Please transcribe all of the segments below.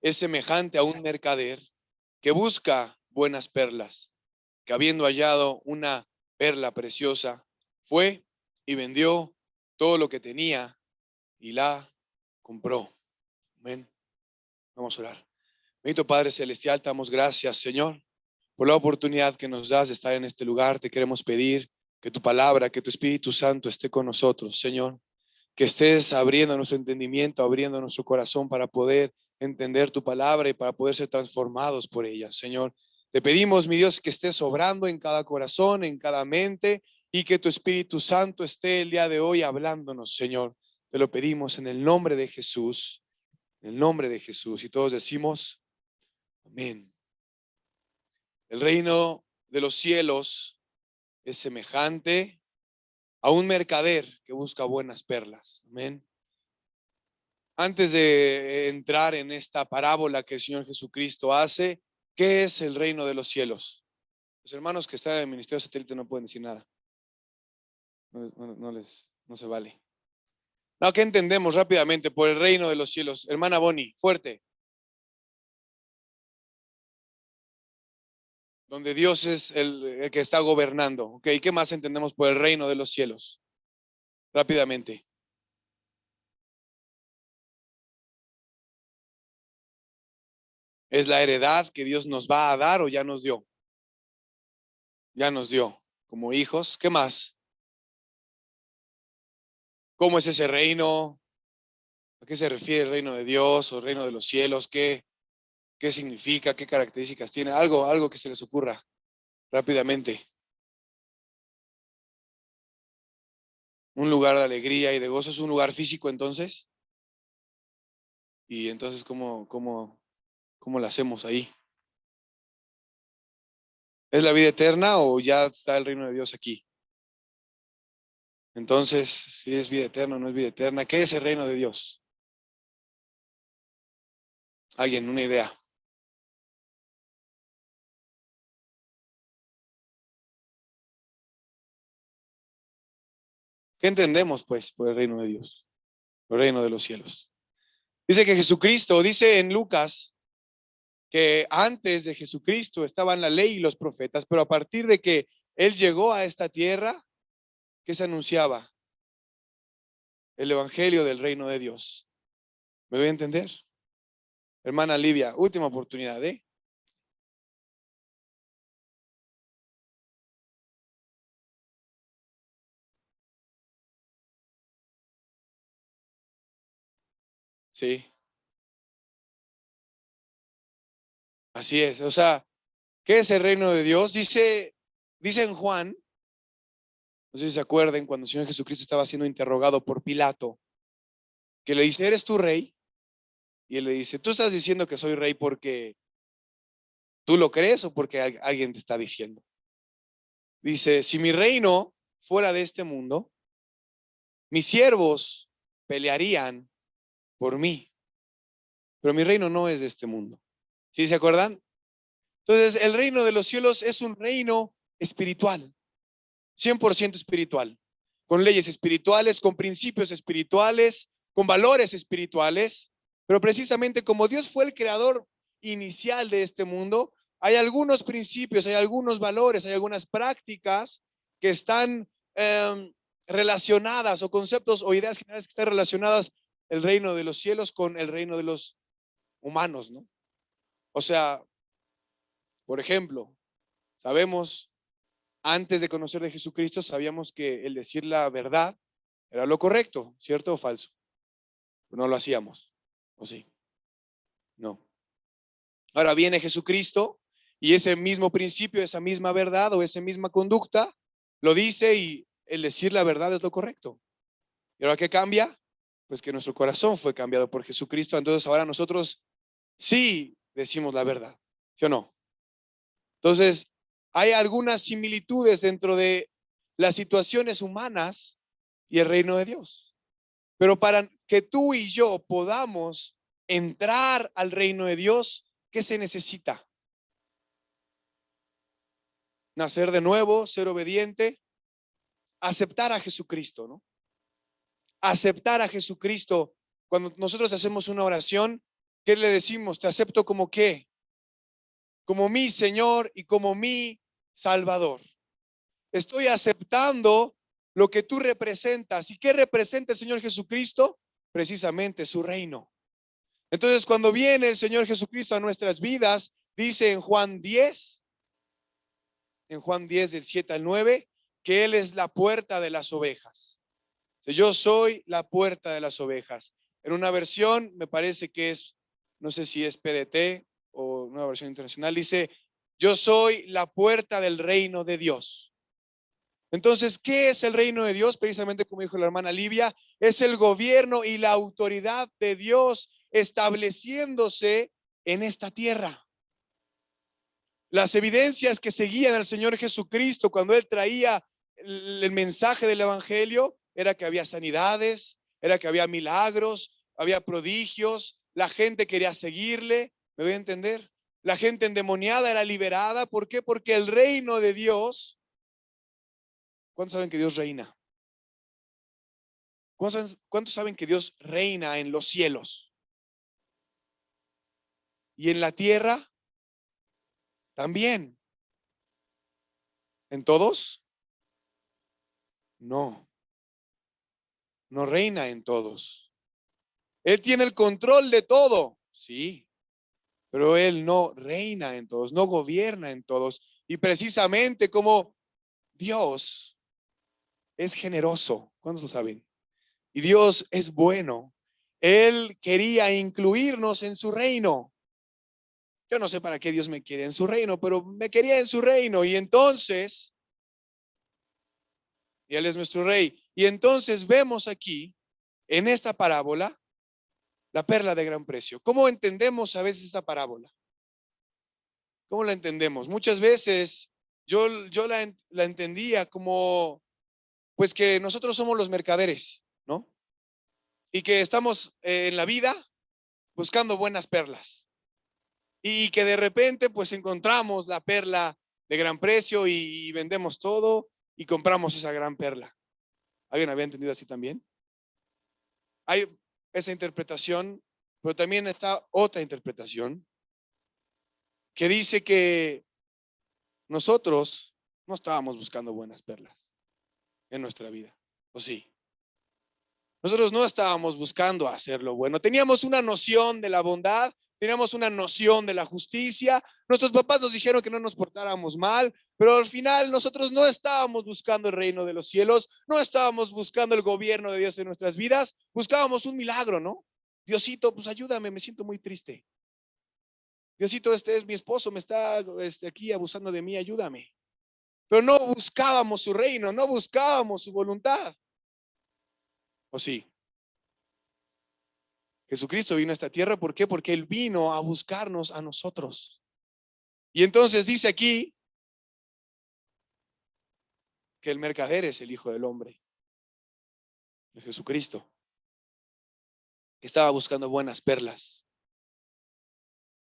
es semejante a un mercader que busca buenas perlas, que habiendo hallado una perla preciosa, fue y vendió todo lo que tenía y la compró. Amén. Vamos a orar. Bendito Padre Celestial, te damos gracias, Señor, por la oportunidad que nos das de estar en este lugar. Te queremos pedir que tu palabra, que tu Espíritu Santo esté con nosotros, Señor. Que estés abriendo nuestro entendimiento, abriendo nuestro corazón para poder entender tu palabra y para poder ser transformados por ella, Señor. Te pedimos, mi Dios, que estés obrando en cada corazón, en cada mente, y que tu Espíritu Santo esté el día de hoy hablándonos, Señor. Te lo pedimos en el nombre de Jesús, en el nombre de Jesús. Y todos decimos, amén. El reino de los cielos es semejante a un mercader que busca buenas perlas. Amén. Antes de entrar en esta parábola que el Señor Jesucristo hace, ¿qué es el reino de los cielos? Los hermanos que están en el ministerio satélite no pueden decir nada. No se vale. No, ¿qué entendemos rápidamente por el reino de los cielos? Hermana Bonnie, fuerte. Donde Dios es el que está gobernando. ¿Ok? ¿Qué más entendemos por el reino de los cielos? Rápidamente. ¿Es la heredad que Dios nos va a dar o ya nos dio? Ya nos dio como hijos. ¿Qué más? ¿Cómo es ese reino? ¿A qué se refiere el reino de Dios o el reino de los cielos? ¿Qué significa? ¿Qué características tiene? Algo que se les ocurra rápidamente. Un lugar de alegría y de gozo. ¿Es un lugar físico entonces? Y entonces, ¿cómo lo hacemos ahí? ¿Es la vida eterna o ya está el reino de Dios aquí? Entonces, si es vida eterna o no es vida eterna, ¿qué es el reino de Dios? ¿Alguien, una idea? ¿Qué entendemos pues por el reino de Dios? El reino de los cielos. Dice que Jesucristo, dice en Lucas, que antes de Jesucristo estaban la ley y los profetas, pero a partir de que Él llegó a esta tierra, ¿qué se anunciaba? El evangelio del reino de Dios. ¿Me doy a entender? Hermana Livia, última oportunidad, ¿eh? Sí, así es. O sea, ¿qué es el reino de Dios? Dice en Juan, no sé si se acuerden, cuando el Señor Jesucristo estaba siendo interrogado por Pilato, que le dice, ¿eres tú rey? Y él le dice, ¿tú estás diciendo que soy rey porque tú lo crees o porque alguien te está diciendo? Dice, si mi reino fuera de este mundo, mis siervos pelearían por mí, pero mi reino no es de este mundo. ¿Sí se acuerdan? Entonces, el reino de los cielos es un reino espiritual, 100% espiritual, con leyes espirituales, con principios espirituales, con valores espirituales, pero precisamente como Dios fue el creador inicial de este mundo, hay algunos principios, hay algunos valores, hay algunas prácticas que están relacionadas o conceptos o ideas generales que están relacionadas el reino de los cielos con el reino de los humanos, ¿no? O sea, por ejemplo, sabemos, antes de conocer de Jesucristo, sabíamos que el decir la verdad era lo correcto, ¿cierto o falso? No lo hacíamos, ¿o sí? No. Ahora viene Jesucristo y ese mismo principio, esa misma verdad o esa misma conducta lo dice y el decir la verdad es lo correcto. ¿Y ahora qué cambia? Pues que nuestro corazón fue cambiado por Jesucristo, entonces ahora nosotros sí decimos la verdad, ¿sí o no? Entonces, hay algunas similitudes dentro de las situaciones humanas y el reino de Dios. Pero para que tú y yo podamos entrar al reino de Dios, ¿qué se necesita? Nacer de nuevo, ser obediente, aceptar a Jesucristo, ¿no? Aceptar a Jesucristo. Cuando nosotros hacemos una oración, ¿qué le decimos? Te acepto como qué, como mi Señor y como mi Salvador. Estoy aceptando lo que tú representas. ¿Y qué representa el Señor Jesucristo? Precisamente su reino. Entonces, cuando viene el Señor Jesucristo a nuestras vidas, dice en Juan 10 del 7 al 9, que Él es la puerta de las ovejas. Yo soy la puerta de las ovejas. En una versión, me parece que es, no sé si es PDT o una versión internacional, dice, yo soy la puerta del reino de Dios. Entonces, ¿qué es el reino de Dios? Precisamente como dijo la hermana Livia, es el gobierno y la autoridad de Dios estableciéndose en esta tierra. Las evidencias que seguían al Señor Jesucristo cuando Él traía el mensaje del Evangelio era que había sanidades, era que había milagros, había prodigios, la gente quería seguirle, ¿me voy a entender? La gente endemoniada era liberada, ¿por qué? Porque el reino de Dios, ¿cuántos saben que Dios reina? ¿Cuántos saben que Dios reina en los cielos? Y en la tierra también. ¿En todos? No, no reina en todos. Él tiene el control de todo, sí, pero Él no reina en todos, no gobierna en todos. Y precisamente como Dios es generoso, ¿cuántos lo saben? Y Dios es bueno. Él quería incluirnos en su reino. Yo no sé para qué Dios me quiere en su reino, pero me quería en su reino. Y entonces, y Él es nuestro rey. Y entonces vemos aquí, en esta parábola, la perla de gran precio. ¿Cómo entendemos a veces esta parábola? ¿Cómo la entendemos? Muchas veces yo la entendía como, pues que nosotros somos los mercaderes, ¿no? Y que estamos en la vida buscando buenas perlas. Y que de repente pues encontramos la perla de gran precio y vendemos todo y compramos esa gran perla. ¿Alguien había entendido así también? Hay esa interpretación, pero también está otra interpretación que dice que nosotros no estábamos buscando buenas perlas en nuestra vida, ¿o sí? Nosotros no estábamos buscando hacer lo bueno. Teníamos una noción de la bondad, teníamos una noción de la justicia. Nuestros papás nos dijeron que no nos portáramos mal, pero al final nosotros no estábamos buscando el reino de los cielos, no estábamos buscando el gobierno de Dios en nuestras vidas, buscábamos un milagro, ¿no? Diosito, pues ayúdame, me siento muy triste. Diosito, este es mi esposo, me está aquí abusando de mí, ayúdame. Pero no buscábamos su reino, no buscábamos su voluntad. ¿O sí? Jesucristo vino a esta tierra, ¿por qué? Porque Él vino a buscarnos a nosotros. Y entonces dice aquí que el mercader es el Hijo del Hombre, de Jesucristo. Estaba buscando buenas perlas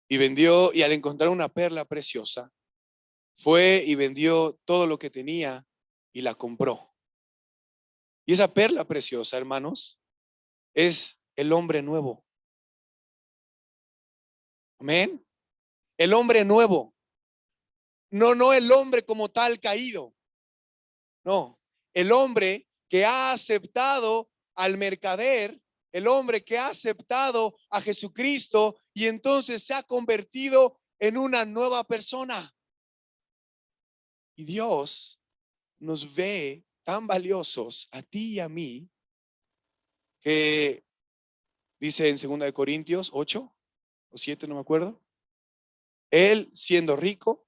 y vendió, y al encontrar una perla preciosa, fue y vendió todo lo que tenía y la compró. Y esa perla preciosa, hermanos, es el hombre nuevo. Amén. El hombre nuevo. No el hombre como tal caído. No, el hombre que ha aceptado al mercader, el hombre que ha aceptado a Jesucristo y entonces se ha convertido en una nueva persona. Y Dios nos ve tan valiosos a ti y a mí que dice en 2 Corintios 8 o 7, no me acuerdo, Él siendo rico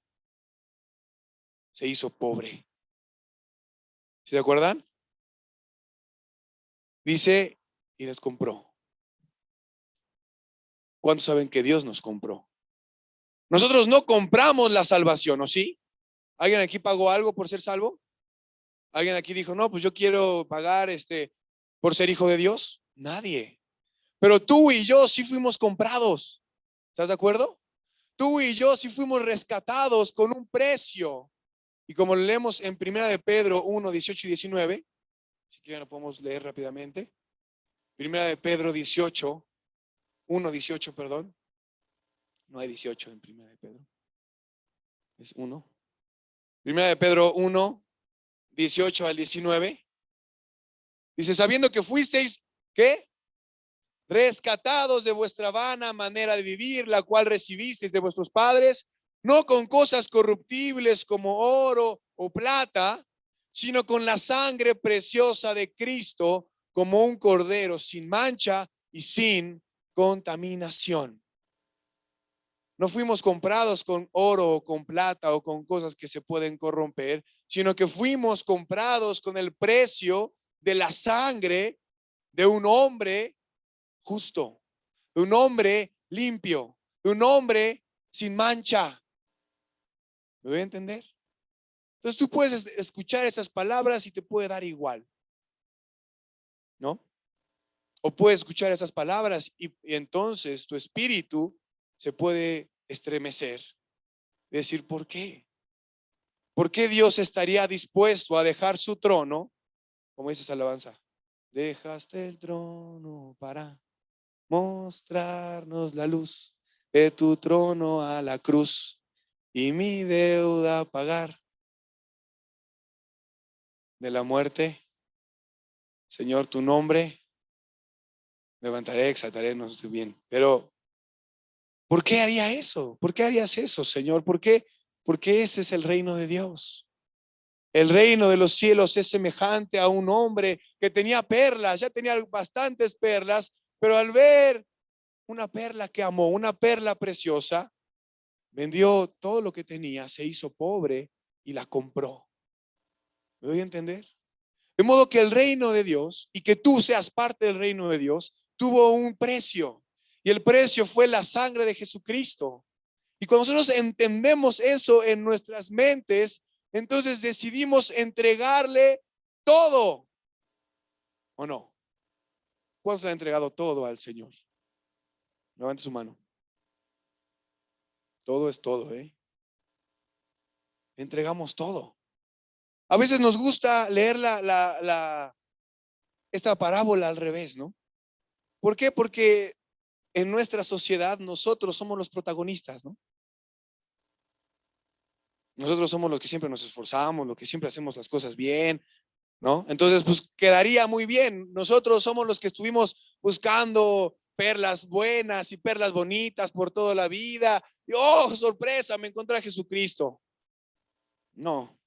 se hizo pobre. ¿Se acuerdan? Dice, y nos compró. ¿Cuántos saben que Dios nos compró? Nosotros no compramos la salvación, ¿o sí? ¿Alguien aquí pagó algo por ser salvo? ¿Alguien aquí dijo, no, pues yo quiero pagar por ser hijo de Dios? Nadie. Pero tú y yo sí fuimos comprados. ¿Estás de acuerdo? Tú y yo sí fuimos rescatados con un precio. Y como lo leemos en 1 de Pedro 1, 18 y 19, si quieren lo podemos leer rápidamente. 1 de Pedro 18, 1:18, perdón. No hay 18 en Primera de Pedro. Es 1. Primera de Pedro 1:18 al 19. Dice, sabiendo que fuisteis, ¿qué? Rescatados de vuestra vana manera de vivir, la cual recibisteis de vuestros padres, no con cosas corruptibles como oro o plata, sino con la sangre preciosa de Cristo, como un cordero sin mancha y sin contaminación. No fuimos comprados con oro o con plata o con cosas que se pueden corromper, sino que fuimos comprados con el precio de la sangre de un hombre justo, de un hombre limpio, de un hombre sin mancha. ¿Me voy a entender? Entonces tú puedes escuchar esas palabras y te puede dar igual, ¿no? O puedes escuchar esas palabras y entonces tu espíritu se puede estremecer, decir, ¿por qué? ¿Por qué Dios estaría dispuesto a dejar su trono? Como dice esa alabanza, dejaste el trono para mostrarnos la luz de tu trono a la cruz y mi deuda pagar de la muerte. Señor, tu nombre levantaré, exaltaré, no sé bien. Pero, ¿por qué haría eso? ¿Por qué harías eso, Señor? ¿Por qué? Porque ese es el reino de Dios. El reino de los cielos es semejante a un hombre que tenía perlas, ya tenía bastantes perlas, pero al ver una perla que amó, una perla preciosa, vendió todo lo que tenía, se hizo pobre y la compró. ¿Me doy a entender? De modo que el reino de Dios y que tú seas parte del reino de Dios tuvo un precio y el precio fue la sangre de Jesucristo. Y cuando nosotros entendemos eso en nuestras mentes, entonces decidimos entregarle todo, ¿o no? ¿Cuántos han entregado todo al Señor? Levante su mano. Todo es todo, ¿eh? Entregamos todo. A veces nos gusta leer esta parábola al revés, ¿no? ¿Por qué? Porque en nuestra sociedad nosotros somos los protagonistas, ¿no? Nosotros somos los que siempre nos esforzamos, los que siempre hacemos las cosas bien, ¿no? Entonces, pues quedaría muy bien. Nosotros somos los que estuvimos buscando perlas buenas y perlas bonitas por toda la vida. Y, oh, sorpresa, me encontré a Jesucristo. No,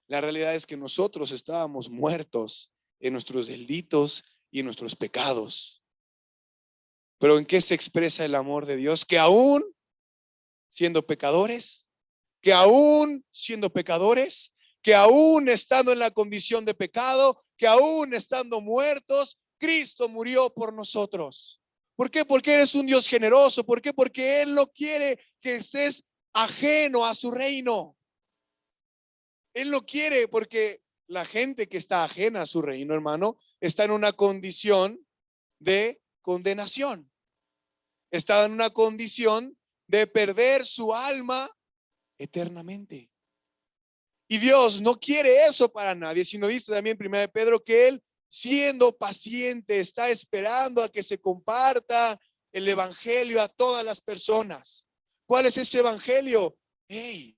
la realidad es que nosotros estábamos muertos en nuestros delitos y en nuestros pecados. Pero ¿en qué se expresa el amor de Dios? Que aún siendo pecadores, que aún siendo pecadores, que aún estando en la condición de pecado, que aún estando muertos, Cristo murió por nosotros. ¿Por qué? Porque eres un Dios generoso. ¿Por qué? Porque Él no quiere que estés ajeno a su reino. Él no quiere, porque la gente que está ajena a su reino, hermano, está en una condición de condenación. Está en una condición de perder su alma eternamente. Y Dios no quiere eso para nadie, sino dice también en 1 Pedro que Él, siendo paciente, está esperando a que se comparta el evangelio a todas las personas. ¿Cuál es ese evangelio? Hey,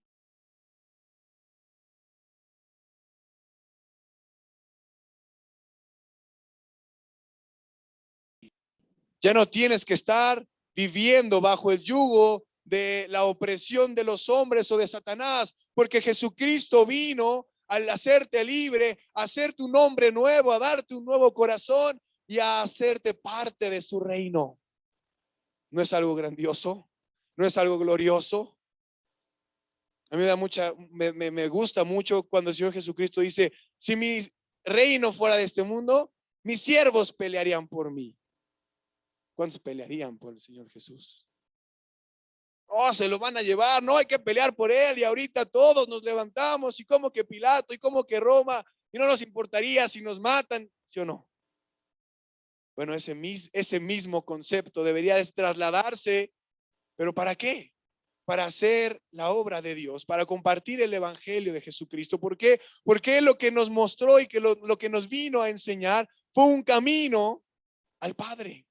ya no tienes que estar viviendo bajo el yugo de la opresión de los hombres o de Satanás, porque Jesucristo vino al hacerte libre, a hacerte un hombre nuevo, a darte un nuevo corazón y a hacerte parte de su reino. ¿No es algo grandioso? ¿No es algo glorioso? A mí me gusta mucho cuando el Señor Jesucristo dice, si mi reino fuera de este mundo, mis siervos pelearían por mí. ¿Cuántos pelearían por el Señor Jesús? Oh, se lo van a llevar, no hay que pelear por él y ahorita todos nos levantamos y como que Pilato y como que Roma y no nos importaría si nos matan, ¿sí o no? Bueno, ese mismo concepto debería trasladarse, pero ¿para qué? Para hacer la obra de Dios, para compartir el evangelio de Jesucristo. ¿Por qué? Porque lo que nos mostró y que lo que nos vino a enseñar fue un camino al Padre.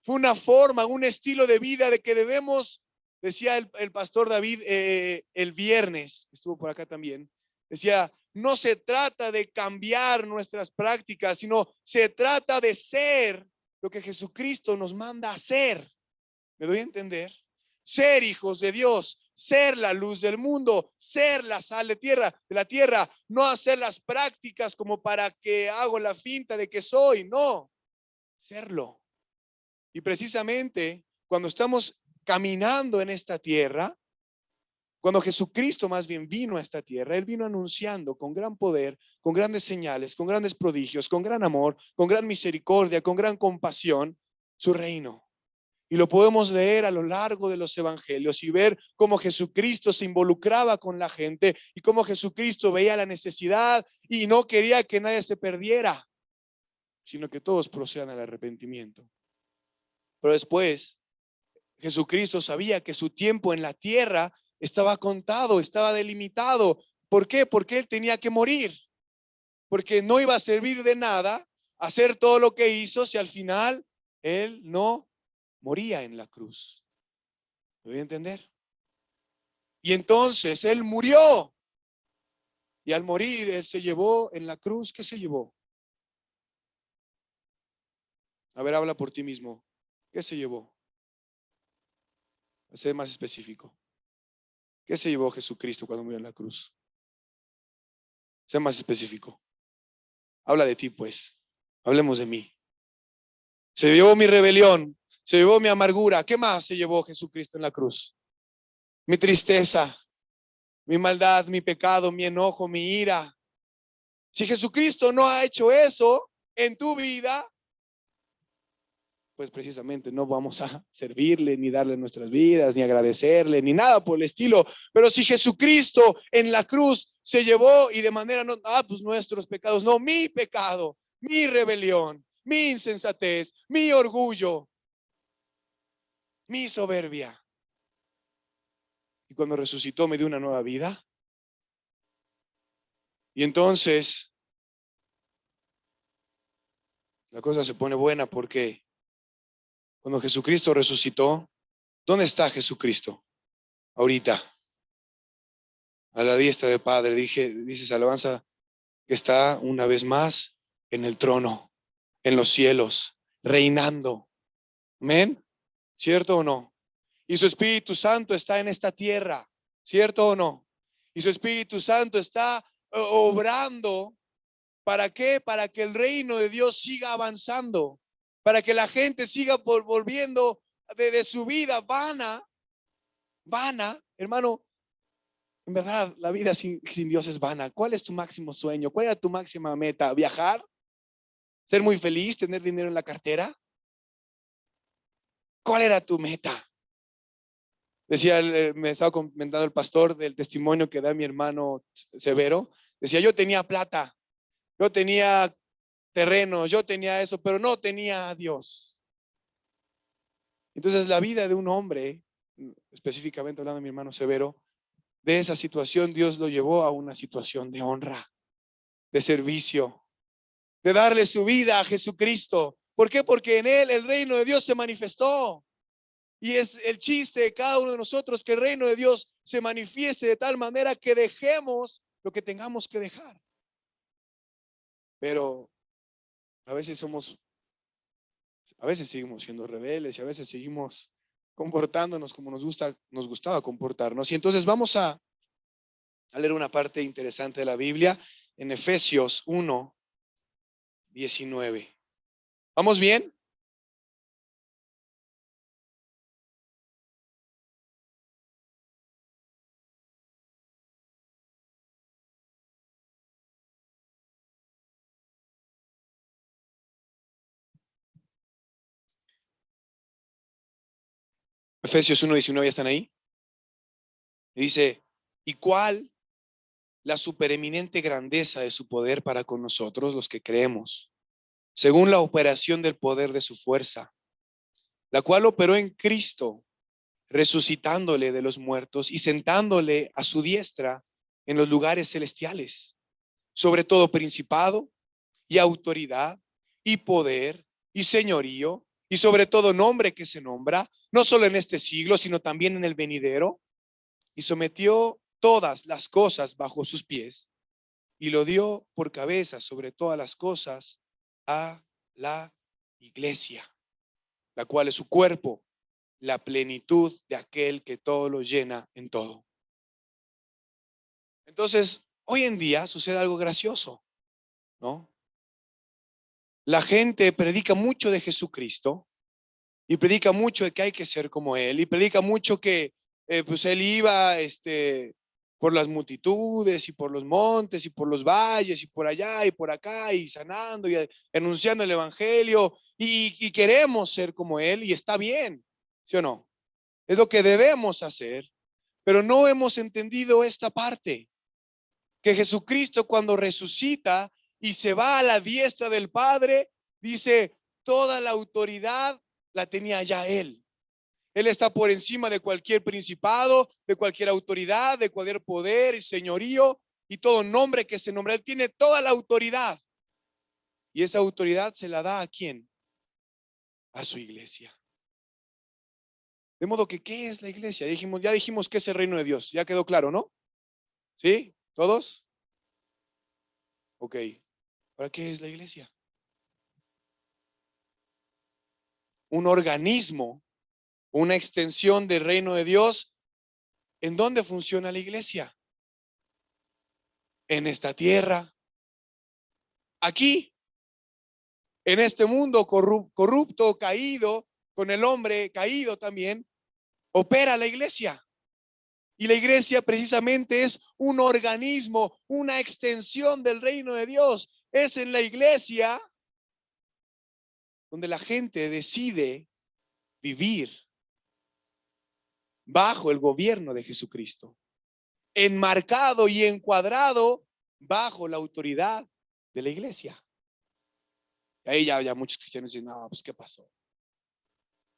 Fue una forma, un estilo de vida de que debemos, decía el pastor David el viernes, estuvo por acá también, decía, no se trata de cambiar nuestras prácticas, sino se trata de ser lo que Jesucristo nos manda a hacer. ¿Me doy a entender? Ser hijos de Dios, ser la luz del mundo, ser la sal de la tierra, no hacer las prácticas como para que hago la finta de que soy, no, serlo. Y precisamente cuando estamos caminando en esta tierra, cuando Jesucristo más bien vino a esta tierra, Él vino anunciando con gran poder, con grandes señales, con grandes prodigios, con gran amor, con gran misericordia, con gran compasión, su reino. Y lo podemos leer a lo largo de los evangelios y ver cómo Jesucristo se involucraba con la gente y cómo Jesucristo veía la necesidad y no quería que nadie se perdiera, sino que todos procedan al arrepentimiento. Pero después, Jesucristo sabía que su tiempo en la tierra estaba contado, estaba delimitado. ¿Por qué? Porque Él tenía que morir. Porque no iba a servir de nada hacer todo lo que hizo si al final Él no moría en la cruz. ¿Me voy a entender? Y entonces Él murió. Y al morir, Él se llevó en la cruz. ¿Qué se llevó? A ver, habla por ti mismo. ¿Qué se llevó? A ser más específico. ¿Qué se llevó Jesucristo cuando murió en la cruz? Sé más específico. Habla de ti, pues. Hablemos de mí. Se llevó mi rebelión. Se llevó mi amargura. ¿Qué más se llevó Jesucristo en la cruz? Mi tristeza, mi maldad, mi pecado, mi enojo, mi ira. Si Jesucristo no ha hecho eso en tu vida, pues precisamente no vamos a servirle, ni darle nuestras vidas, ni agradecerle, ni nada por el estilo. Pero si Jesucristo en la cruz se llevó y de manera no, pues nuestros pecados, no, mi pecado, mi rebelión, mi insensatez, mi orgullo, mi soberbia. Y cuando resucitó me dio una nueva vida. Y entonces la cosa se pone buena porque cuando Jesucristo resucitó, ¿dónde está Jesucristo? Ahorita, a la diestra del Padre, dices alabanza, que está una vez más en el trono, en los cielos, reinando. ¿Amén? ¿Cierto o no? Y su Espíritu Santo está en esta tierra, ¿cierto o no? Y su Espíritu Santo está obrando. ¿Para qué? Para que el reino de Dios siga avanzando, para que la gente siga volviendo de su vida vana, hermano. En verdad, la vida sin Dios es vana. ¿Cuál es tu máximo sueño? ¿Cuál era tu máxima meta? ¿Viajar? ¿Ser muy feliz? ¿Tener dinero en la cartera? ¿Cuál era tu meta? Decía, me estaba comentando el pastor del testimonio que da mi hermano Severo. Decía, yo tenía plata, yo tenía terreno, yo tenía eso, pero no tenía a Dios. Entonces la vida de un hombre, específicamente hablando de mi hermano Severo, de esa situación Dios lo llevó a una situación de honra, de servicio, de darle su vida a Jesucristo. ¿Por qué? Porque en Él el reino de Dios se manifestó. Y es el chiste de cada uno de nosotros que el reino de Dios se manifieste de tal manera que dejemos lo que tengamos que dejar. Pero a veces seguimos siendo rebeldes y a veces seguimos comportándonos como nos gustaba comportarnos. Y entonces vamos a leer una parte interesante de la Biblia en Efesios 1:19. ¿Vamos bien? Efesios 1:19, ¿ya están ahí? Y dice, ¿y cuál la supereminente grandeza de su poder para con nosotros, los que creemos, según la operación del poder de su fuerza, la cual operó en Cristo, resucitándole de los muertos y sentándole a su diestra en los lugares celestiales, sobre todo principado y autoridad y poder y señorío y sobre todo nombre que se nombra, no solo en este siglo, sino también en el venidero, y sometió todas las cosas bajo sus pies, y lo dio por cabeza sobre todas las cosas a la iglesia, la cual es su cuerpo, la plenitud de aquel que todo lo llena en todo. Entonces, hoy en día sucede algo gracioso, ¿no? La gente predica mucho de Jesucristo y predica mucho de que hay que ser como Él y predica mucho que pues Él iba por las multitudes y por los montes y por los valles y por allá y por acá y sanando y anunciando el evangelio y queremos ser como Él y está bien, ¿sí o no? Es lo que debemos hacer, pero no hemos entendido esta parte, que Jesucristo cuando resucita y se va a la diestra del Padre, dice, toda la autoridad la tenía ya Él. Él está por encima de cualquier principado, de cualquier autoridad, de cualquier poder y señorío y todo nombre que se nombra. Él tiene toda la autoridad. Y esa autoridad se la da ¿a quién? A su iglesia. De modo que, ¿qué es la iglesia? Ya dijimos que es el reino de Dios. Ya quedó claro, ¿no? ¿Sí? ¿Todos? Ok. ¿Para qué es la iglesia? Un organismo, una extensión del reino de Dios. ¿En dónde funciona la iglesia? En esta tierra. Aquí, en este mundo corrupto, caído, con el hombre caído también, opera la iglesia. Y la iglesia precisamente es un organismo, una extensión del reino de Dios. Es en la iglesia donde la gente decide vivir bajo el gobierno de Jesucristo, enmarcado y encuadrado bajo la autoridad de la iglesia. Y ahí ya muchos cristianos dicen, no, pues ¿qué pasó?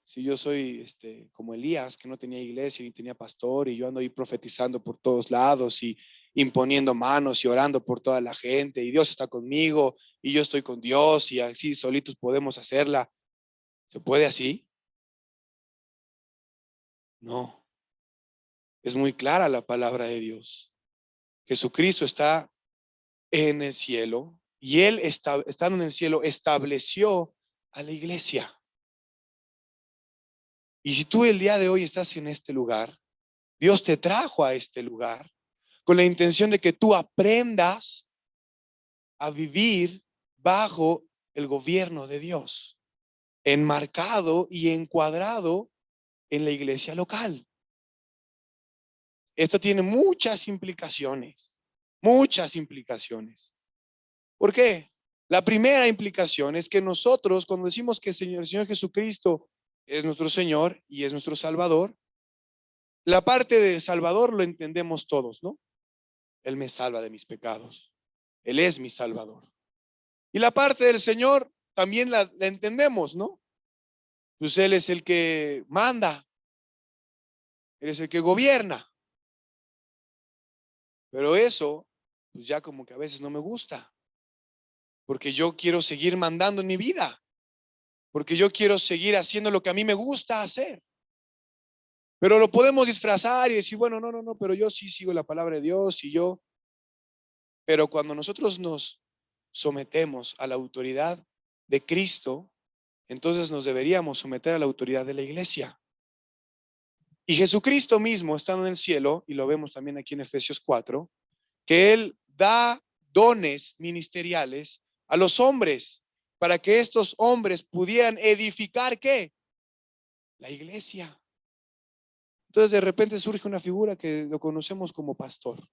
Si yo soy como Elías, que no tenía iglesia ni tenía pastor, y yo ando ahí profetizando por todos lados y imponiendo manos y orando por toda la gente, y Dios está conmigo y yo estoy con Dios y así solitos podemos hacerla. ¿Se puede así? No. Es muy clara la palabra de Dios. Jesucristo está en el cielo y Él estando en el cielo estableció a la iglesia. Y si tú el día de hoy estás en este lugar, Dios te trajo a este lugar con la intención de que tú aprendas a vivir bajo el gobierno de Dios, enmarcado y encuadrado en la iglesia local. Esto tiene muchas implicaciones, muchas implicaciones. ¿Por qué? La primera implicación es que nosotros, cuando decimos que el Señor Jesucristo es nuestro Señor y es nuestro Salvador, la parte del Salvador lo entendemos todos, ¿no? Él me salva de mis pecados. Él es mi Salvador. Y la parte del Señor también la entendemos, ¿no? Pues Él es el que manda. Él es el que gobierna. Pero eso, pues ya como que a veces no me gusta. Porque yo quiero seguir mandando en mi vida. Porque yo quiero seguir haciendo lo que a mí me gusta hacer. Pero lo podemos disfrazar y decir, bueno, no, pero yo sí sigo la palabra de Dios y yo. Pero cuando nosotros nos sometemos a la autoridad de Cristo, entonces nos deberíamos someter a la autoridad de la iglesia. Y Jesucristo mismo, estando en el cielo, y lo vemos también aquí en Efesios 4, que Él da dones ministeriales a los hombres para que estos hombres pudieran edificar, ¿qué? La iglesia. Entonces de repente surge una figura que lo conocemos como pastor.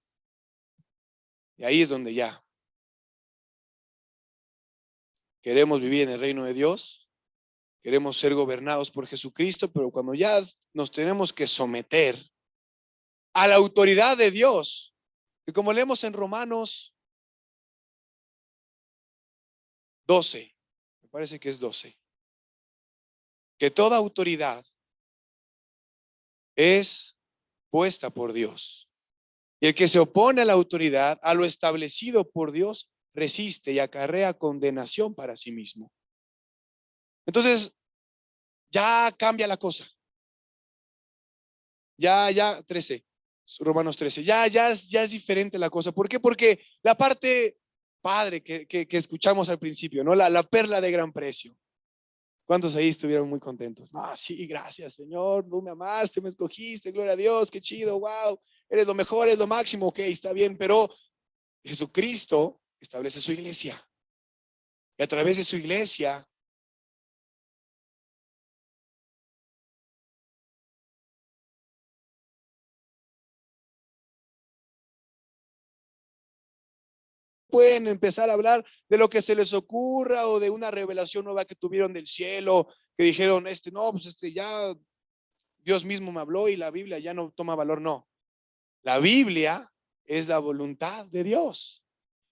Y ahí es donde ya queremos vivir en el reino de Dios, queremos ser gobernados por Jesucristo, pero cuando ya nos tenemos que someter a la autoridad de Dios, que como leemos en Romanos 12, me parece que es 12, que toda autoridad es puesta por Dios. Y el que se opone a la autoridad, a lo establecido por Dios, resiste y acarrea condenación para sí mismo. Entonces, ya cambia la cosa. Ya, 13, Romanos 13, ya es diferente la cosa. ¿Por qué? Porque la parte padre que escuchamos al principio, ¿no? La perla de gran precio. ¿Cuántos ahí estuvieron muy contentos? No, sí, gracias, Señor, tú me amaste, me escogiste, gloria a Dios, qué chido, wow, eres lo mejor, es lo máximo, ok, está bien, pero Jesucristo establece su iglesia. Y a través de su iglesia, pueden empezar a hablar de lo que se les ocurra o de una revelación nueva que tuvieron del cielo, que dijeron, no, pues ya Dios mismo me habló y la Biblia ya no toma valor. No, la Biblia es la voluntad de Dios.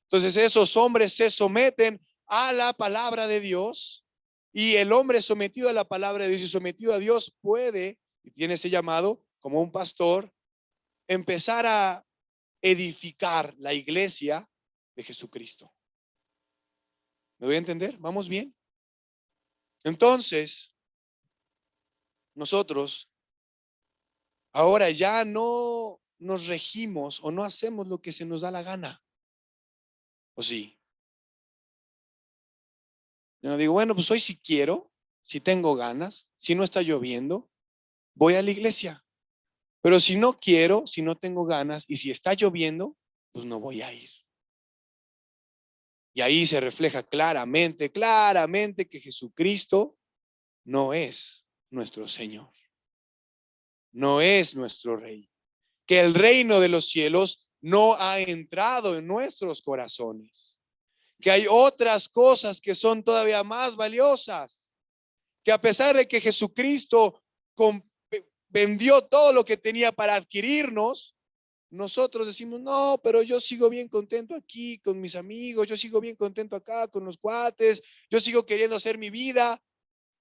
Entonces esos hombres se someten a la palabra de Dios, y el hombre sometido a la palabra de Dios y sometido a Dios puede, y tiene ese llamado como un pastor, empezar a edificar la iglesia de Jesucristo. ¿Me voy a entender? ¿Vamos bien? Entonces, nosotros ahora ya no nos regimos o no hacemos lo que se nos da la gana. ¿O sí? Yo no digo, bueno, pues hoy si quiero, si tengo ganas, si no está lloviendo, voy a la iglesia. Pero si no quiero, si no tengo ganas y si está lloviendo, pues no voy a ir. Y ahí se refleja claramente que Jesucristo no es nuestro Señor, no es nuestro Rey, que el reino de los cielos no ha entrado en nuestros corazones, que hay otras cosas que son todavía más valiosas, que a pesar de que Jesucristo vendió todo lo que tenía para adquirirnos, nosotros decimos, no, pero yo sigo bien contento aquí con mis amigos, yo sigo bien contento acá con los cuates, yo sigo queriendo hacer mi vida.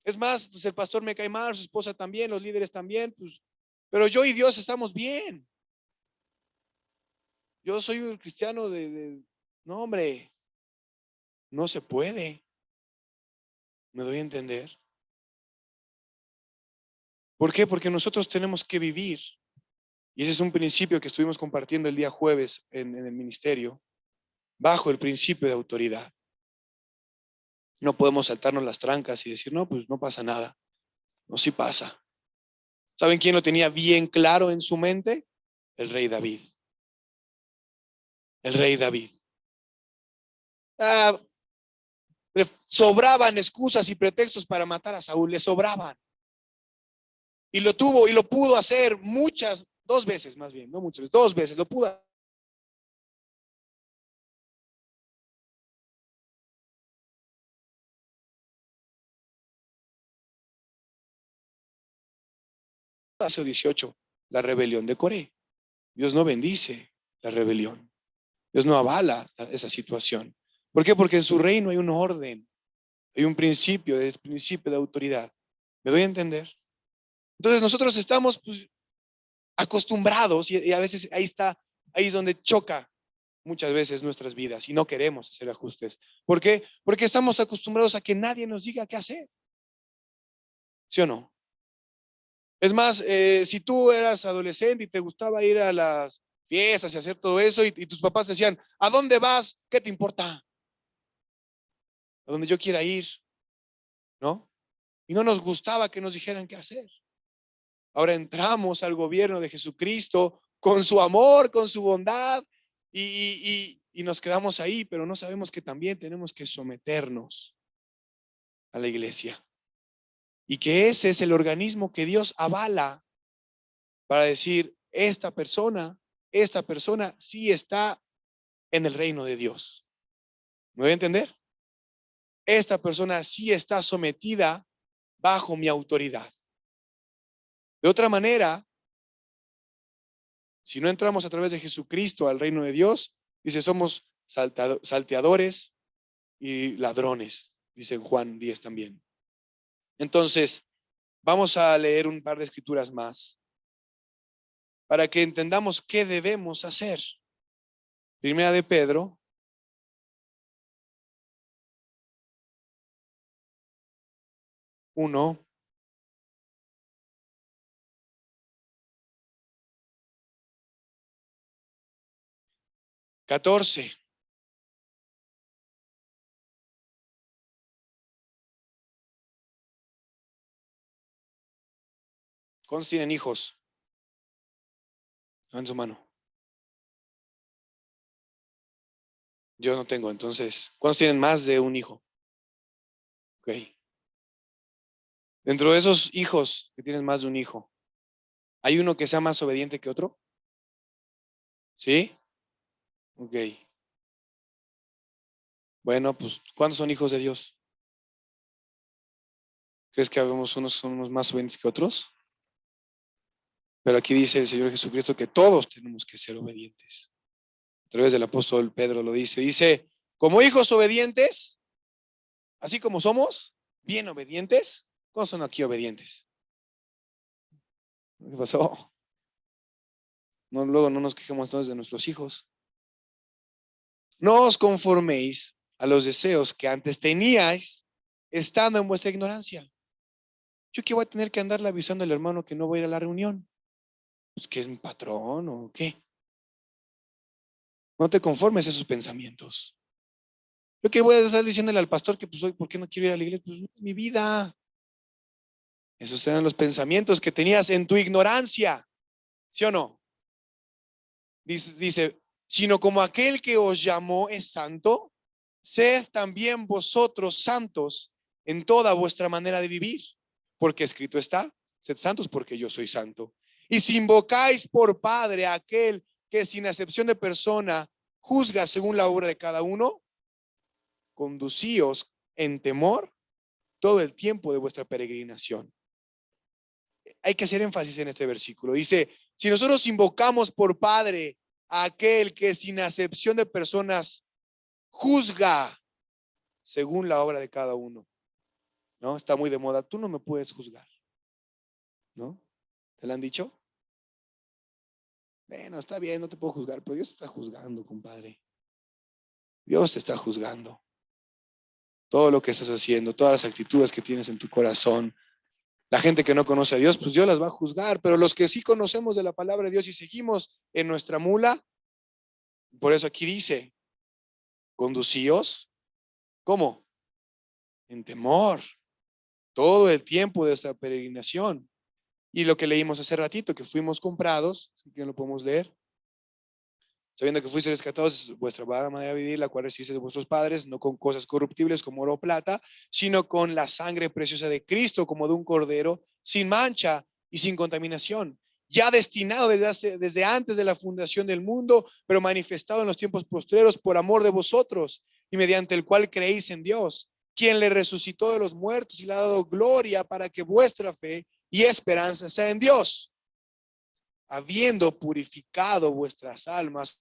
Es más, pues el pastor me cae mal, su esposa también, los líderes también, pues, pero yo y Dios estamos bien. Yo soy un cristiano no, hombre, no se puede. ¿Me doy a entender? ¿Por qué? Porque nosotros tenemos que vivir. Y ese es un principio que estuvimos compartiendo el día jueves en el ministerio, bajo el principio de autoridad. No podemos saltarnos las trancas y decir, no, pues no pasa nada. No, sí pasa. ¿Saben quién lo tenía bien claro en su mente? El rey David. El rey David. Ah, le sobraban excusas y pretextos para matar a Saúl, le sobraban. Y lo tuvo y lo pudo hacer dos veces más bien, no muchas veces, dos veces lo pudo hacer. 18, la rebelión de Coré. Dios no bendice la rebelión. Dios no avala esa situación. ¿Por qué? Porque en su reino hay un orden, hay un principio de autoridad. ¿Me doy a entender? Entonces nosotros estamos pues, acostumbrados y a veces ahí es donde choca muchas veces nuestras vidas y no queremos hacer ajustes. ¿Por qué? Porque estamos acostumbrados a que nadie nos diga qué hacer. ¿Sí o no? Es más, si tú eras adolescente y te gustaba ir a las fiestas y hacer todo eso y tus papás decían, ¿a dónde vas? ¿Qué te importa? A donde yo quiera ir, ¿no? Y no nos gustaba que nos dijeran qué hacer. Ahora entramos al gobierno de Jesucristo con su amor, con su bondad y nos quedamos ahí, pero no sabemos que también tenemos que someternos a la iglesia y que ese es el organismo que Dios avala para decir, esta persona sí está en el reino de Dios. ¿Me voy a entender? Esta persona sí está sometida bajo mi autoridad. De otra manera, si no entramos a través de Jesucristo al reino de Dios, dice, somos salteadores y ladrones, dice en Juan 10 también. Entonces, vamos a leer un par de escrituras más para que entendamos qué debemos hacer. Primera de Pedro 1, 14. ¿Cuántos tienen hijos? Levanten su mano. Yo no tengo, entonces, ¿cuántos tienen más de un hijo? Ok. Dentro de esos hijos que tienen más de un hijo, ¿hay uno que sea más obediente que otro? ¿Sí? Ok. Bueno, pues, ¿cuántos son hijos de Dios? ¿Crees que habemos unos que somos más obedientes que otros? Pero aquí dice el Señor Jesucristo que todos tenemos que ser obedientes. A través del apóstol Pedro lo dice. Dice, como hijos obedientes, así como somos, bien obedientes. ¿Cuántos son aquí obedientes? ¿Qué pasó? No, luego no nos quejemos entonces de nuestros hijos. No os conforméis a los deseos que antes teníais, estando en vuestra ignorancia. Yo que voy a tener que andarle avisando al hermano que no voy a ir a la reunión. Pues que es mi patrón o qué. No te conformes a esos pensamientos. Yo que voy a estar diciéndole al pastor que pues hoy, ¿por qué no quiero ir a la iglesia? Pues no es mi vida. Esos eran los pensamientos que tenías en tu ignorancia. ¿Sí o no? Dice, sino como aquel que os llamó es santo, sed también vosotros santos en toda vuestra manera de vivir, porque escrito está, sed santos porque yo soy santo. Y si invocáis por Padre a aquel que sin acepción de persona juzga según la obra de cada uno, conducíos en temor todo el tiempo de vuestra peregrinación. Hay que hacer énfasis en este versículo. Dice, si nosotros invocamos por Padre a aquel que sin acepción de personas juzga según la obra de cada uno, ¿no? Está muy de moda, tú no me puedes juzgar, ¿no? ¿Te lo han dicho? Bueno, está bien, no te puedo juzgar, pero Dios te está juzgando, compadre. Dios te está juzgando. Todo lo que estás haciendo, todas las actitudes que tienes en tu corazón. La gente que no conoce a Dios, pues Dios las va a juzgar, pero los que sí conocemos de la palabra de Dios y seguimos en nuestra mula, por eso aquí dice, conducíos, ¿cómo? En temor, todo el tiempo de esta peregrinación. Y lo que leímos hace ratito, que fuimos comprados, que lo podemos leer, sabiendo que fuiste rescatados vuestra manera de vivir, la cual recibiste de vuestros padres, no con cosas corruptibles como oro o plata, sino con la sangre preciosa de Cristo, como de un cordero, sin mancha y sin contaminación, ya destinado desde antes de la fundación del mundo, pero manifestado en los tiempos postreros por amor de vosotros, y mediante el cual creéis en Dios, quien le resucitó de los muertos y le ha dado gloria para que vuestra fe y esperanza sea en Dios, habiendo purificado vuestras almas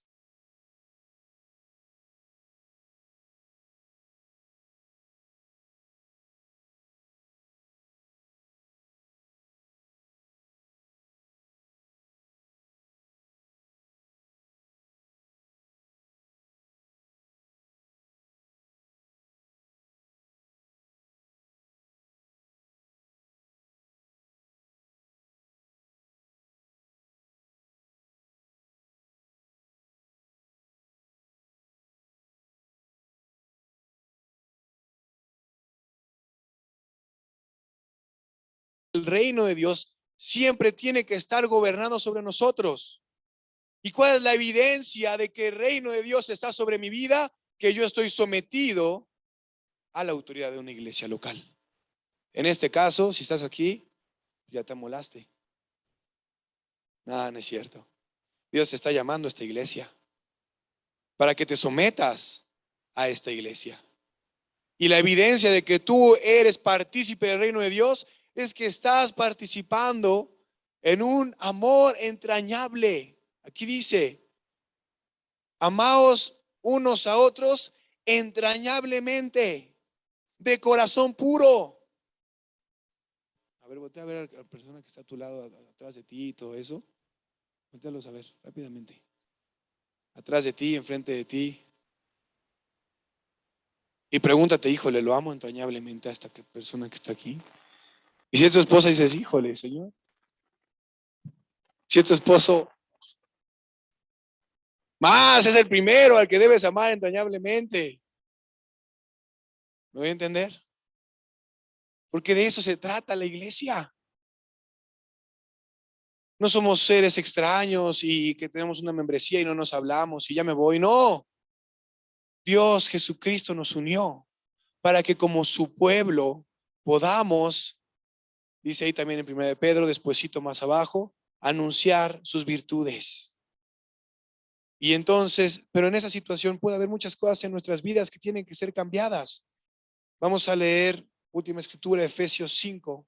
el reino de Dios siempre tiene que estar gobernando sobre nosotros. ¿Y cuál es la evidencia de que el reino de Dios está sobre mi vida? Que yo estoy sometido a la autoridad de una iglesia local. En este caso, si estás aquí, ya te amolaste. Nada, no es cierto. Dios te está llamando a esta iglesia para que te sometas a esta iglesia. Y la evidencia de que tú eres partícipe del reino de Dios es que estás participando en un amor entrañable. Aquí dice, amaos unos a otros entrañablemente, de corazón puro. A ver, voltea a ver a la persona que está a tu lado, atrás de ti y todo eso. Voltealos a ver rápidamente. Atrás de ti, enfrente de ti. Y pregúntate, híjole, ¿lo amo entrañablemente a esta persona que está aquí? Y si es tu esposa, dices, híjole, Señor. Si es tu esposo, Más es el primero al que debes amar entrañablemente. ¿Me voy a entender? Porque de eso se trata la iglesia. No somos seres extraños y que tenemos una membresía y no nos hablamos y ya me voy. No, Dios Jesucristo nos unió para que como su pueblo podamos, dice ahí también en 1 de Pedro, despuesito más abajo, anunciar sus virtudes. Y entonces, pero en esa situación puede haber muchas cosas en nuestras vidas que tienen que ser cambiadas. Vamos a leer última escritura, Efesios 5.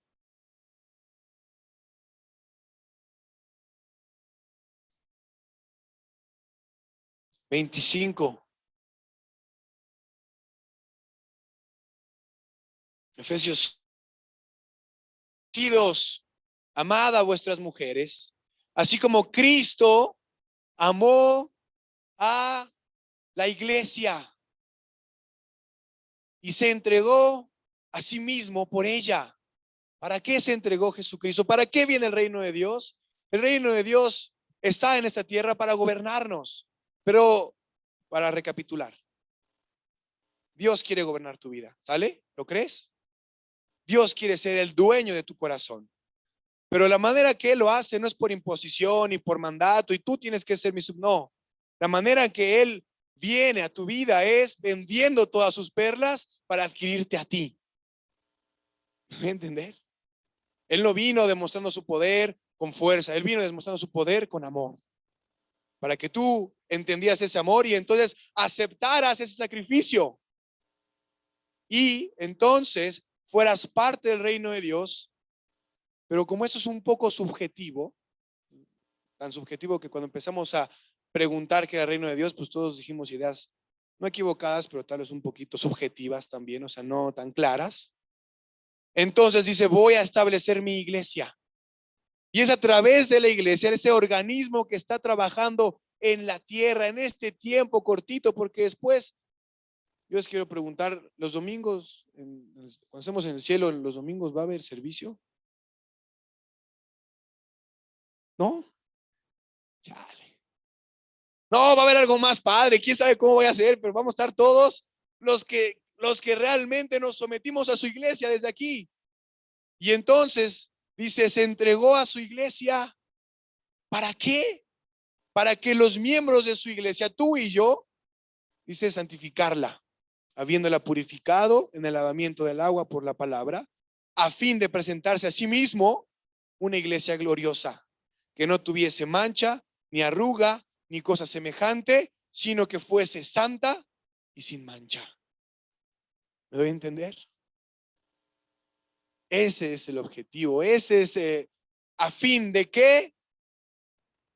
Efesios 22. Amad a vuestras mujeres, así como Cristo amó a la iglesia y se entregó a sí mismo por ella. ¿Para qué se entregó Jesucristo? ¿Para qué viene el reino de Dios? El reino de Dios está en esta tierra para gobernarnos. Pero para recapitular, Dios quiere gobernar tu vida, ¿sale? ¿Lo crees? Dios quiere ser el dueño de tu corazón. Pero la manera que Él lo hace no es por imposición y por mandato y tú tienes que ser mi sub. No, la manera en que Él viene a tu vida es vendiendo todas sus perlas para adquirirte a ti. ¿Me entender? Él no vino demostrando su poder con fuerza, Él vino demostrando su poder con amor. Para que tú entendieras ese amor y entonces aceptaras ese sacrificio. Y entonces fueras parte del reino de Dios. Pero como esto es un poco subjetivo, tan subjetivo que cuando empezamos a preguntar qué era el reino de Dios, pues todos dijimos ideas no equivocadas, pero tal vez un poquito subjetivas también, o sea, no tan claras. Entonces dice, voy a establecer mi iglesia. Y es a través de la iglesia, ese organismo que está trabajando en la tierra, en este tiempo cortito, porque después, yo les quiero preguntar, los domingos, cuando estemos en el cielo, ¿los domingos va a haber servicio? ¿No? Chale. No, va a haber algo más padre, quién sabe cómo voy a hacer, pero vamos a estar todos los que realmente nos sometimos a su iglesia desde aquí. Y entonces, dice, se entregó a su iglesia. ¿Para qué? Para que los miembros de su iglesia, tú y yo, dice, santificarla, habiéndola purificado en el lavamiento del agua por la palabra, a fin de presentarse a sí mismo una iglesia gloriosa, que no tuviese mancha, ni arruga, ni cosa semejante, sino que fuese santa y sin mancha. ¿Me doy a entender? Ese es el objetivo, ese es a fin de que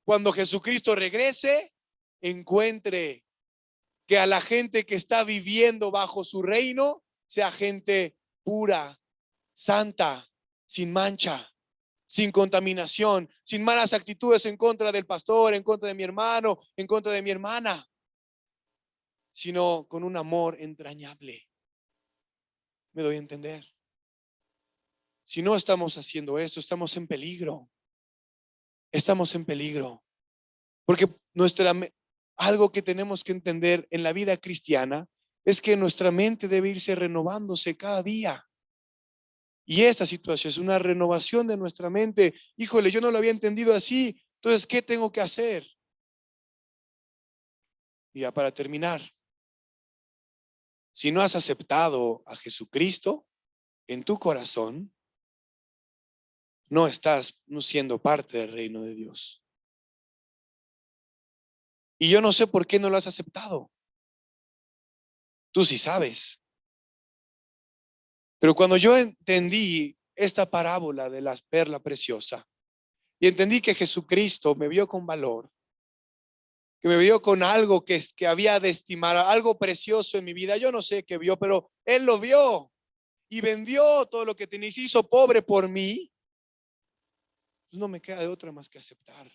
cuando Jesucristo regrese, encuentre que a la gente que está viviendo bajo su reino sea gente pura, santa, sin mancha, sin contaminación, sin malas actitudes en contra del pastor, en contra de mi hermano, en contra de mi hermana, sino con un amor entrañable. ¿Me doy a entender? Si no estamos haciendo esto, estamos en peligro. Estamos en peligro. Porque algo que tenemos que entender en la vida cristiana es que nuestra mente debe irse renovándose cada día. Y esta situación es una renovación de nuestra mente. Híjole, yo no lo había entendido así. Entonces, ¿qué tengo que hacer? Y ya para terminar, si no has aceptado a Jesucristo en tu corazón, no estás siendo parte del reino de Dios. Y yo no sé por qué no lo has aceptado. Tú sí sabes. Pero cuando yo entendí esta parábola de la perla preciosa y entendí que Jesucristo me vio con valor, que me vio con algo que había de estimar, algo precioso en mi vida, yo no sé qué vio, pero Él lo vio y vendió todo lo que tenía y se hizo pobre por mí, pues no me queda de otra más que aceptar.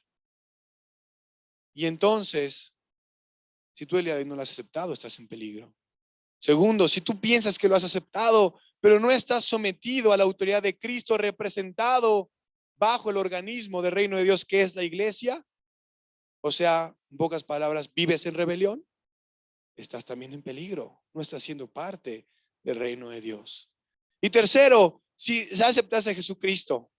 Y entonces, si tú el día de hoy no lo has aceptado, estás en peligro. Segundo, si tú piensas que lo has aceptado, pero no estás sometido a la autoridad de Cristo, representado bajo el organismo del reino de Dios que es la iglesia, O sea, en pocas palabras, vives en rebelión, estás también en peligro. No estás siendo parte del reino de Dios. Y tercero, si ya aceptaste a Jesucristo,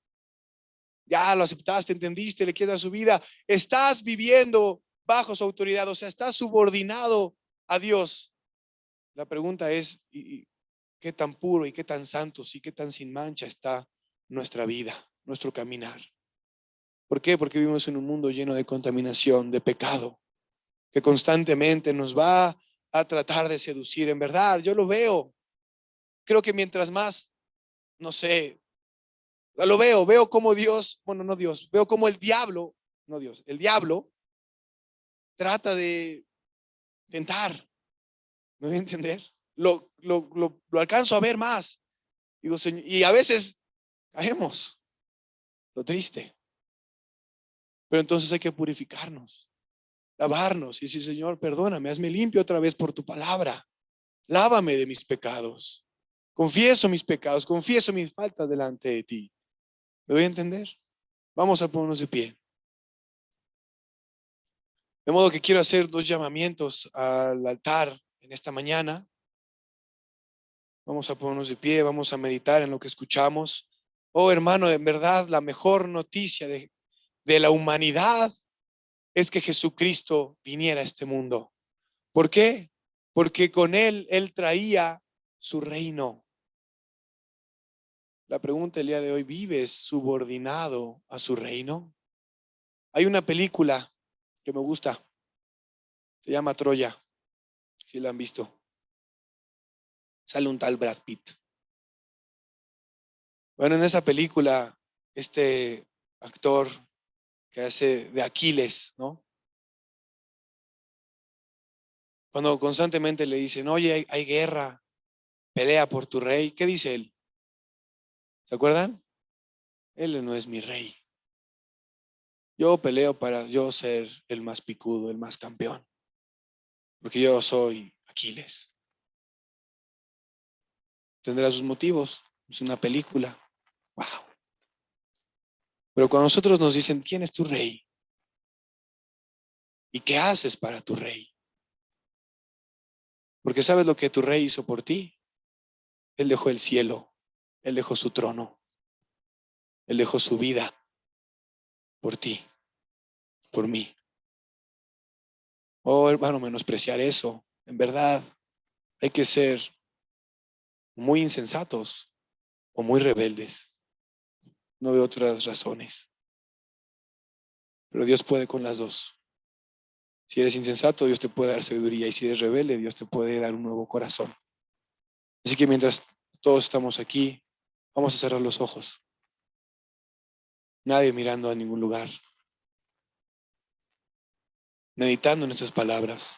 ya lo aceptaste, entendiste, le quieres dar su vida, estás viviendo bajo su autoridad, o sea, estás subordinado a Dios. La pregunta es, ¿y qué tan puro y qué tan santo y qué tan sin mancha está nuestra vida, nuestro caminar? ¿Por qué? Porque vivimos en un mundo lleno de contaminación, de pecado, que constantemente nos va a tratar de seducir. En verdad, yo lo veo. Creo que mientras más, no sé, lo veo como Dios, bueno, no Dios, veo como el diablo, no Dios, el diablo trata de tentar, ¿me voy a entender? Lo alcanzo a ver más. Digo, Señor, y a veces caemos, lo triste. Pero entonces hay que purificarnos, lavarnos y decir, Señor, perdóname, hazme limpio otra vez por tu palabra. Lávame de mis pecados. Confieso mis pecados, confieso mis faltas delante de ti. ¿Me doy a entender? Vamos a ponernos de pie. De modo que quiero hacer dos llamamientos al altar en esta mañana. Vamos a ponernos de pie, vamos a meditar en lo que escuchamos. Oh, hermano, en verdad la mejor noticia de la humanidad es que Jesucristo viniera a este mundo. ¿Por qué? Porque con él traía su reino. La pregunta el día de hoy, ¿vives subordinado a su reino? Hay una película que me gusta, se llama Troya, si la han visto. Sale un tal Brad Pitt. Bueno, en esa película, este actor que hace de Aquiles, ¿no? Cuando constantemente le dicen, oye, hay guerra, pelea por tu rey, ¿qué dice él? ¿Se acuerdan? Él no es mi rey. Yo peleo para yo ser el más picudo, el más campeón, porque yo soy Aquiles. Tendrá sus motivos, es una película. Wow. Pero cuando nosotros nos dicen, ¿quién es tu rey? ¿Y qué haces para tu rey? Porque sabes lo que tu rey hizo por ti. Él dejó el cielo, él dejó su trono, él dejó su vida por ti, por mí. Oh, hermano, menospreciar eso. En verdad, hay que ser muy insensatos o muy rebeldes. No veo otras razones. Pero Dios puede con las dos. Si eres insensato, Dios te puede dar sabiduría. Y si eres rebelde, Dios te puede dar un nuevo corazón. Así que mientras todos estamos aquí, vamos a cerrar los ojos. Nadie mirando a ningún lugar. Meditando en estas palabras.